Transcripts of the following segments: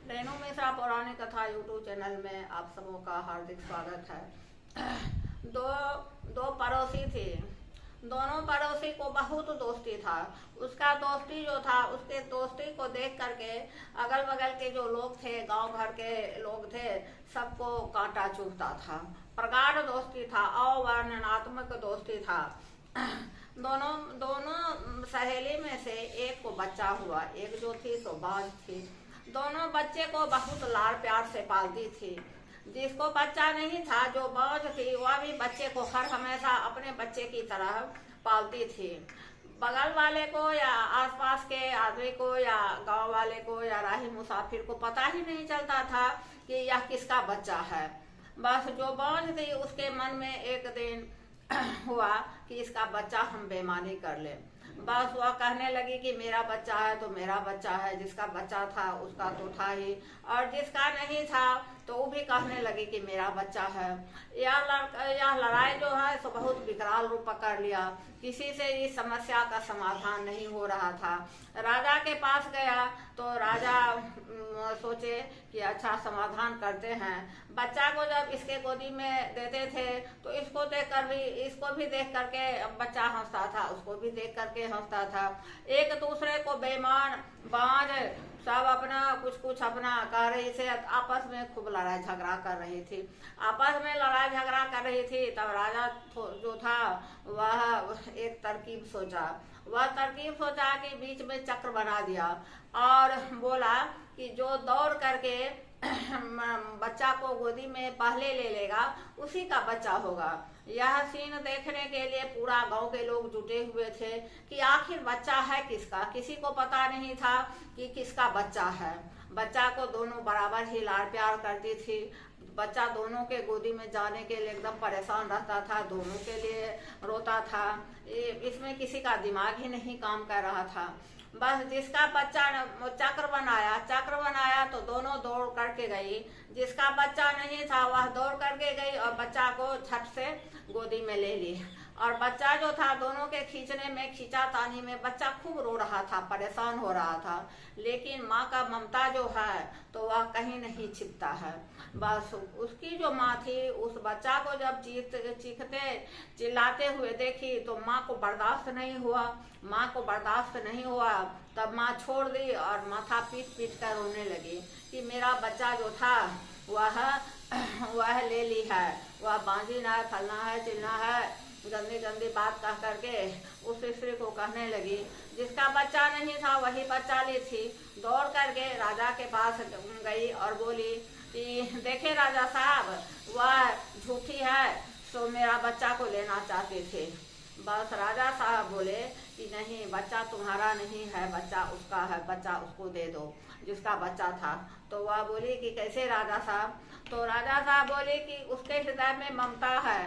रेणु मिश्रा पौराणिक कथा YouTube channel में आप सबों का हार्दिक स्वागत है। दो दो पड़ोसी थे। दोनों पड़ोसी को बहुत दोस्ती था। उसका दोस्ती जो था, उसके दोस्ती को देख करके अगल बगल के जो लोग थे, गांव भर के लोग थे, सबको कांटा चुभता था। प्रगाढ़ दोस्ती था, अवर्णनात्मक दोस्ती था। दोनों दोनों सहेली में से एक को बच्चा हुआ। एक जो थी तो बाज थी। दोनों बच्चे को बहुत लाड़ प्यार से पालती थी। जिसको बच्चा नहीं था, जो बाज थी, वह भी बच्चे को हर हमेशा अपने बच्चे की तरह पालती थी। बगल वाले को या आसपास के आदमी को या गांव वाले को या राही मुसाफिर को पता ही नहीं चलता था कि यह किसका बच्चा है। बस जो बाज थी, उसके मन में एक दिन हुआ कि इसका बच्चा हम बेईमानी कर ले। बस वह कहने लगी कि मेरा बच्चा है तो मेरा बच्चा है। जिसका बच्चा था उसका तो था ही, और जिसका नहीं था तो वो भी कहने लगी कि मेरा बच्चा है। यह लड़ाई जो है सो बहुत विकराल रूप पकड़ लिया। किसी से इस समस्या का समाधान नहीं हो रहा था। राजा के पास गया तो राजा सोचे कि अच्छा समाधान करते हैं। बच्चा को जब इसके गोदी में देते थे तो इसको भी देख करके बच्चा हंसता था, उसको भी देख करके हंसता था। एक दूसरे को बेईमान बाज सब अपना कुछ अपना कह रही थी। आपस में खूब लड़ाई झगड़ा कर रही थी। आपस में लड़ाई झगड़ा कर रही थी। तब राजा जो था वह एक तरकीब सोचा। वह तरकीब सोचा कि बीच में चक्र बना दिया और बोला कि जो दौड़ करके बच्चा को गोदी में पहले ले लेगा उसी का बच्चा होगा। यह सीन देखने के लिए पूरा गांव के लोग जुटे हुए थे कि आखिर बच्चा है किसका। किसी को पता नहीं था कि किसका बच्चा है। बच्चा को दोनों बराबर ही लाड़ प्यार करती थी। बच्चा दोनों के गोदी में जाने के लिए एकदम परेशान रहता था, दोनों के लिए रोता था। इसमें किसी का दिमाग ही नहीं काम कर रहा था। बस जिसका बच्चा चक्र बनाया तो दोनों दौड़ करके गई। जिसका बच्चा नहीं था वह दौड़ करके गई और बच्चा को झट से गोदी में ले ली। और बच्चा जो था, दोनों के खींचने में, खींचातानी में बच्चा खूब रो रहा था, परेशान हो रहा था। लेकिन माँ का ममता जो है तो वह कहीं नहीं छिपता है। बस उसकी जो माँ थी, उस बच्चा को जब चीखते चिल्लाते हुए देखी तो माँ को बर्दाश्त नहीं हुआ। तब माँ छोड़ दी और माथा पीट पीट कर रोने लगी कि मेरा बच्चा जो था वह ले ली है, वह बांझी ना है, फलना है, चिलना है, गंदी गंदी बात कह करके उस स्त्री को कहने लगी। जिसका बच्चा नहीं था वही बच्चा ली थी। दौड़ करके राजा के पास गई और बोली कि देखे राजा साहब, वह झूठी है तो मेरा बच्चा को लेना चाहते थे। बस राजा साहब बोले कि नहीं, बच्चा तुम्हारा नहीं है, बच्चा उसका है, बच्चा उसको दे दो जिसका बच्चा था। तो वह बोली कि कैसे राजा साहब? तो राजा साहब बोले कि उसके हृदय में ममता है।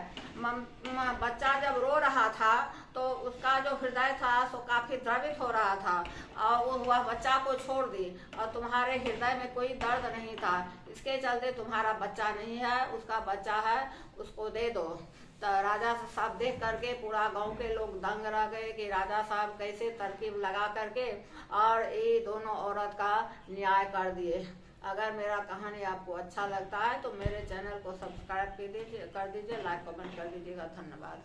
बच्चा जब रो रहा था तो उसका जो हृदय था सो काफी द्रवित हो रहा था और वह बच्चा को छोड़ दी और तुम्हारे हृदय में कोई दर्द नहीं था, इसके चलते तुम्हारा बच्चा नहीं है, उसका बच्चा है, उसको दे दो। तो राजा साहब देख करके पूरा गांव के लोग दंग रह गए कि राजा साहब कैसे तरकीब लगा करके और ये दोनों औरत का न्याय कर दिए। अगर मेरा कहानी आपको अच्छा लगता है तो मेरे चैनल को सब्सक्राइब कर दीजिए, लाइक कमेंट कर दीजिएगा। धन्यवाद।